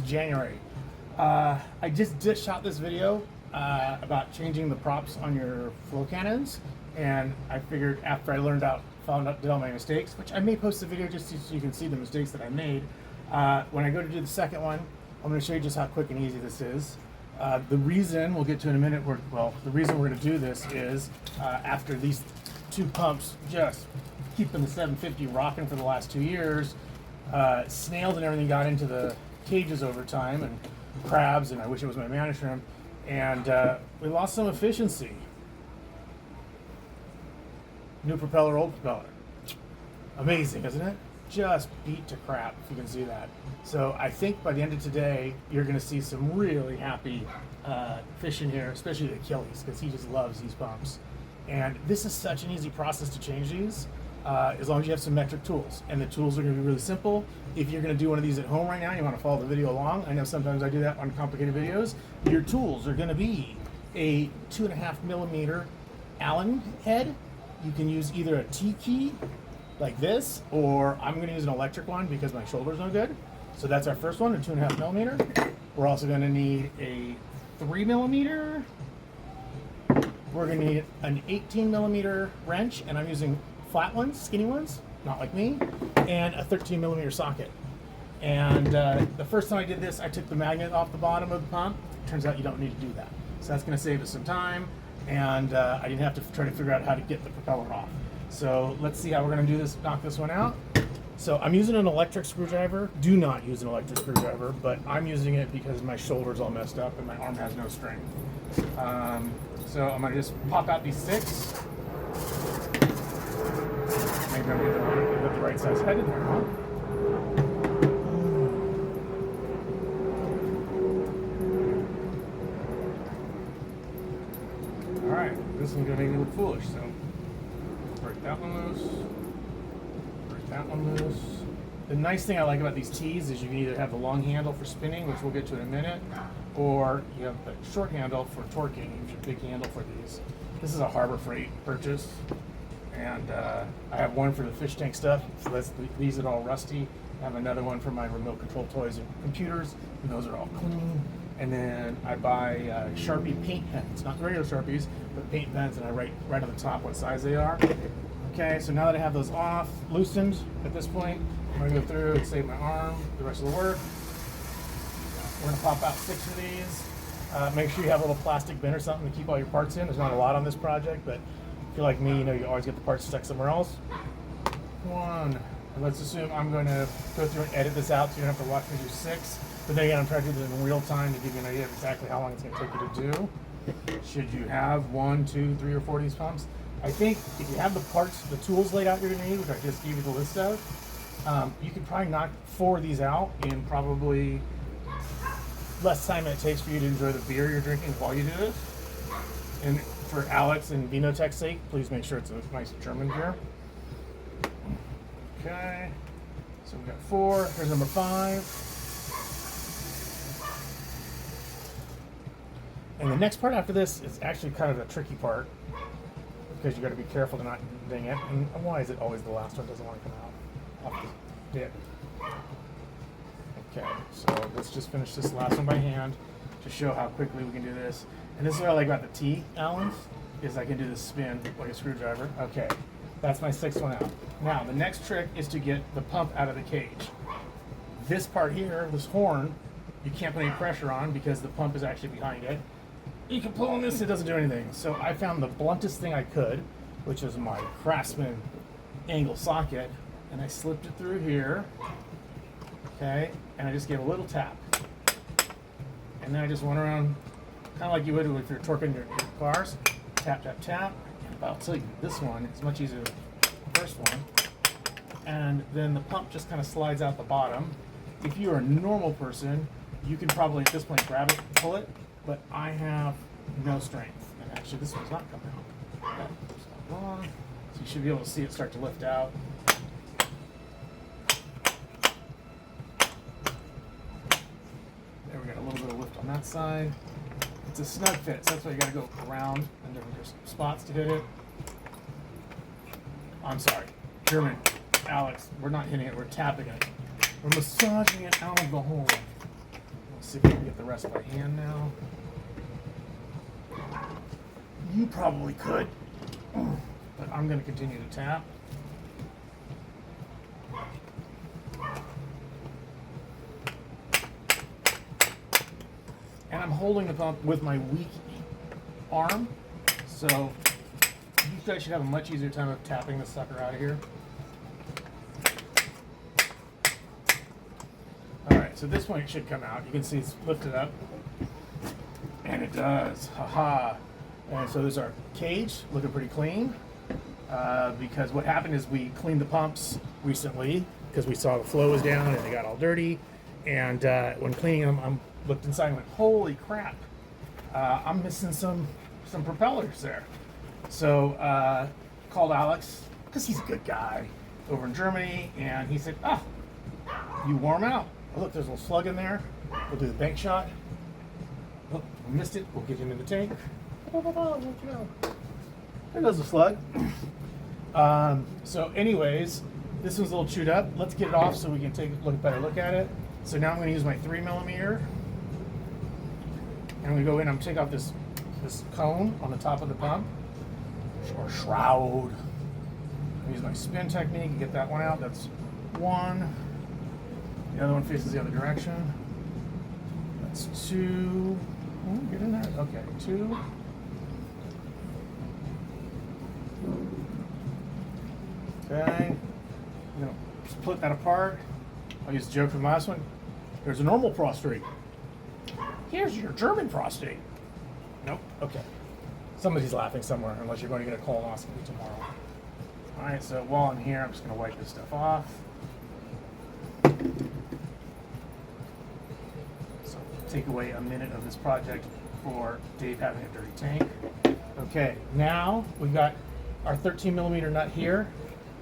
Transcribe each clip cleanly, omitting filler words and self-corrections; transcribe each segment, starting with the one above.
January. I just shot this video about changing the props on your flow cannons, and I figured after I did all my mistakes, which I may post a video just so you can see the mistakes that I made. When I go to do the second one, I'm going to show you just how quick and easy this is. The reason, we'll get to in a minute, the reason we're going to do this is after these two pumps just keeping the 750 rocking for the last 2 years, snails and everything got into the cages over time, and crabs, and I wish it was my manna shrimp, and we lost some efficiency. New propeller, old propeller. Amazing, isn't it? Just beat to crap, if you can see that. So I think by the end of today, you're going to see some really happy fish in here, especially the Achilles, because he just loves these pumps. And this is such an easy process to change these, as long as you have some metric tools. And the tools are going to be really simple. If you're going to do one of these at home right now, you want to follow the video along. I know sometimes I do that on complicated videos. Your tools are going to be a 2.5 millimeter Allen head. You can use either a T-key like this, or I'm going to use an electric one because my shoulder's no good. So that's our first one, a 2.5 millimeter. We're also going to need a 3 millimeter. We're going to need an 18 millimeter wrench, and I'm using flat ones, skinny ones, not like me, and a 13 millimeter socket. And the first time I did this, I took the magnet off the bottom of the pump. Turns out you don't need to do that. So that's going to save us some time, and I didn't have to try to figure out how to get the propeller off. So let's see how we're going to do this, knock this one out. So I'm using an electric screwdriver. Do not use an electric screwdriver, but I'm using it because my shoulder's all messed up and my arm has no strength. So I'm going to just pop out these 6. Maybe I'm going to get the right size head in there, huh? Alright, this one's going to make me look foolish, so break that one loose. Break that one loose. The nice thing I like about these tees is you can either have the long handle for spinning, which we'll get to in a minute, or you have the short handle for torquing, which is a big handle for these. This is a Harbor Freight purchase, and I have one for the fish tank stuff, so these are all rusty. I have another one for my remote control toys and computers, and those are all clean. And then I buy Sharpie paint pens, not regular Sharpies, but paint pens, and I write right on the top what size they are. Okay, so now that I have those off, loosened at this point, I'm going to go through and save my arm, the rest of the work. We're going to pop out 6 of these. Make sure you have a little plastic bin or something to keep all your parts in. There's not a lot on this project, but if you're like me, you know you always get the parts stuck somewhere else. 1. And let's assume I'm going to go through and edit this out so you don't have to watch me do 6. But then again, I'm trying to do this in real time to give you an idea of exactly how long it's going to take you to do. Should you have 1, 2, 3, or 4 of these pumps? I think if you have the parts, the tools laid out you're going to need, which I just gave you the list of, you could probably knock 4 of these out in probably less time than it takes for you to enjoy the beer you're drinking while you do this. And for Alex and Vinotech's sake, please make sure it's a nice German beer. Okay, so we've got 4. Here's number 5. And the next part after this is actually kind of a tricky part, because you got to be careful to not ding it. And why is it always the last one doesn't want to come out off the dip? Okay, so let's just finish this last one by hand to show how quickly we can do this. And this is what I like about the T-Allens, is I can do this spin like a screwdriver. Okay, that's my 6th one out. Now, the next trick is to get the pump out of the cage. This part here, this horn, you can't put any pressure on because the pump is actually behind it. You can pull on this, it doesn't do anything. So I found the bluntest thing I could, which is my Craftsman angle socket, and I slipped it through here, okay, and I just gave a little tap. And then I just went around, kind of like you would if you're torquing your cars, tap, tap, tap, and I'll tell you, this one is much easier than the first one. And then the pump just kind of slides out the bottom. If you're a normal person, you can probably at this point grab it, pull it, but I have no strength. And actually this one's not coming out. That's not wrong. So you should be able to see it start to lift out. There, we got a little bit of lift on that side. It's a snug fit, so that's why you gotta go around and there's spots to hit it. I'm sorry, German, Alex, we're not hitting it, we're tapping it. We're massaging it out of the hole. see if I can get the rest by hand now. You probably could, but I'm going to continue to tap. And I'm holding the pump with my weak arm, so you guys should have a much easier time of tapping this sucker out of here. Alright, so this one should come out. You can see it's lifted up. And it does. Haha. And so there's our cage, looking pretty clean. Because what happened is we cleaned the pumps recently because we saw the flow was down and they got all dirty. And when cleaning them, I looked inside and went, holy crap, I'm missing some propellers there. So called Alex, because he's a good guy, over in Germany, and he said, you warm out. Oh, look, there's a little slug in there. We'll do the bank shot. Oh, we missed it. We'll get him in the tank. There goes the slug. So anyways, this one's a little chewed up. Let's get it off so we can take a better look at it. So now I'm going to use my 3mm. And I'm going to go in and take off this cone on the top of the pump, or shroud. I'll use my spin technique and get that one out. That's one. The other one faces the other direction. That's two. Oh, get in there. Okay, two. Okay. I'm going to split that apart. I'll use the joke from last one. There's a normal prostate. Here's your German prostate. Nope. Okay. Somebody's laughing somewhere, unless you're going to get a colonoscopy tomorrow. All right. So while I'm here, I'm just going to wipe this stuff off. So take away a minute of this project for Dave having a dirty tank. Okay. Now we've got our 13mm nut here.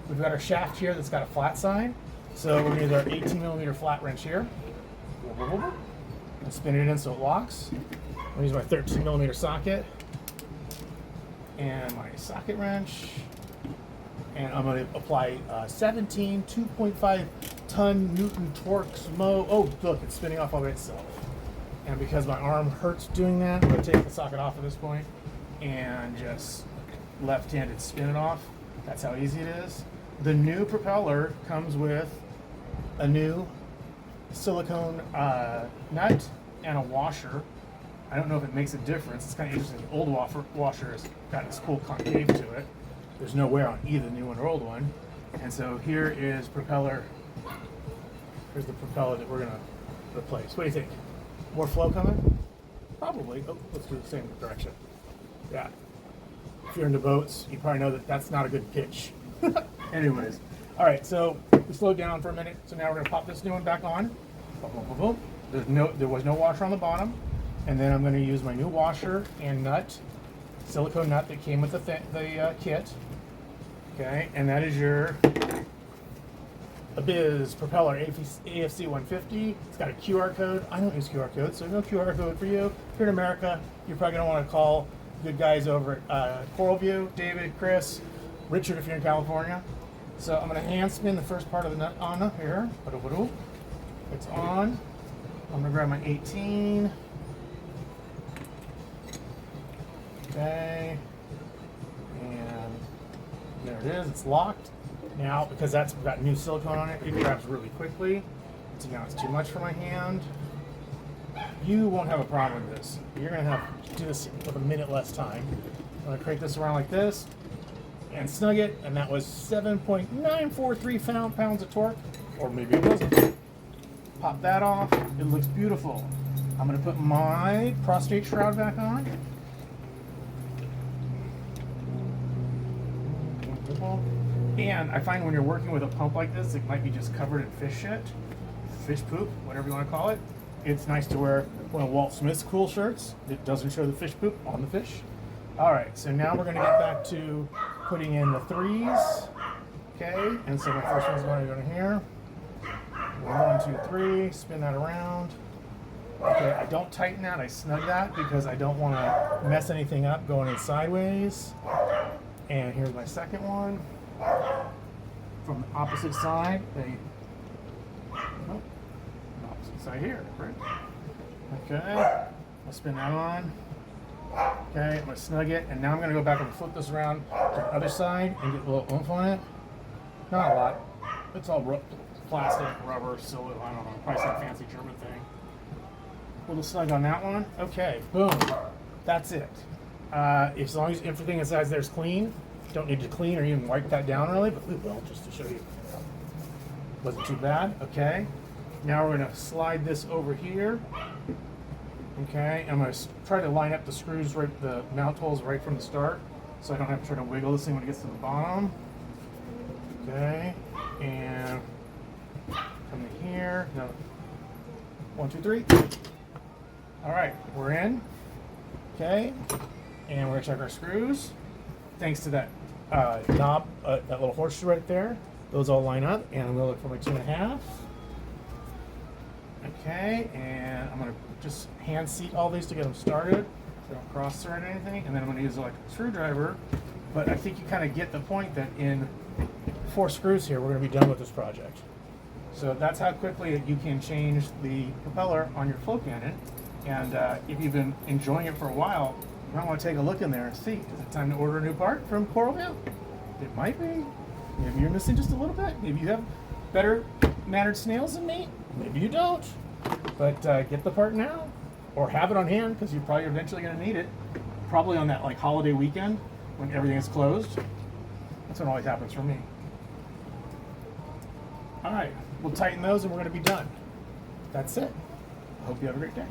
We've got our shaft here that's got a flat side. So we're going to use our 18mm flat wrench here. And spin it in so it locks. I'm going to use my 13mm socket and my socket wrench. And I'm going to apply 17 2.5 ton Newton torques mo. Oh, look, it's spinning off all by itself. And because my arm hurts doing that, I'm going to take the socket off at this point and just left-handed spin it off. That's how easy it is. The new propeller comes with a new silicone nut and a washer. I don't know if it makes a difference. It's kind of interesting. The old washer has got this cool concave to it. There's no wear on either new one or old one. And so here is propeller. Here's the propeller that we're going to replace. What do you think? More flow coming? Probably. Oh, let's do the same direction. Yeah. If you're into boats, you probably know that that's not a good pitch. Anyways. All right, so we slowed down for a minute. So now we're going to pop this new one back on. Boom, boom, boom, boom. There was no washer on the bottom. And then I'm going to use my new washer and nut, silicone nut that came with the kit. Okay, and that is your Abyzz propeller AFC-150. It's got a QR code. I don't use QR codes, so no QR code for you. If you're in America, you're probably going to want to call good guys over at Coral View, David, Chris, Richard if you're in California. So I'm going to hand spin the first part of the nut on here. It's on. I'm going to grab my 18. Okay. And there it is. It's locked. Now, because that's got new silicone on it, it grabs really quickly. So now it's too much for my hand. You won't have a problem with this. You're going to have to do this with a minute less time. I'm going to crank this around like this and snug it, and that was 7.943 pounds of torque, or maybe it wasn't. Pop that off. It looks beautiful. I'm going to put my prostate shroud back on. And I find when you're working with a pump like this, it might be just covered in fish shit, fish poop, whatever you want to call it. It's nice to wear one of Walt Smith's cool shirts. It doesn't show the fish poop on the fish. All right, so now we're going to get back to putting in the threes. Okay, and so my first one's going to go in here. 1, 2, 3, spin that around. Okay, I don't tighten that, I snug that because I don't want to mess anything up going in sideways. And here's my second one. From the opposite side, opposite side here, right? Okay, I'll spin that on. Okay, I'm gonna snug it, and now I'm gonna go back and flip this around to the other side and get a little oomph on it. Not a lot. It's all plastic, rubber, silver, I don't know, probably some fancy German thing. A little snug on that one. Okay, boom. That's it. As long as everything inside there is clean, don't need to clean or even wipe that down really, but we will just to show you. Wasn't too bad. Okay. Now we're going to slide this over here. Okay. I'm going to try to line up the screws, right, the mount holes right from the start, so I don't have to try to wiggle this thing when it gets to the bottom. Okay. And come in here. No. 1, 2, 3. All right. We're in. Okay. And we're going to check our screws. Thanks to that knob, that little horseshoe right there. Those all line up, and I'm going to look for my 2.5. Okay, and I'm going to just hand seat all these to get them started. So don't cross thread anything, and then I'm going to use an electric screwdriver. But I think you kind of get the point that in 4 screws here, we're going to be done with this project. So that's how quickly you can change the propeller on your flow cannon. And if you've been enjoying it for a while, you might want to take a look in there and see, is it time to order a new part from Coralville? It might be. Maybe you're missing just a little bit. Maybe you have better mannered snails than me. Maybe you don't. But get the part now, or have it on hand, because you're probably eventually going to need it. Probably on that like holiday weekend when everything is closed. That's what always happens for me. All right, we'll tighten those and we're going to be done. That's it. I hope you have a great day.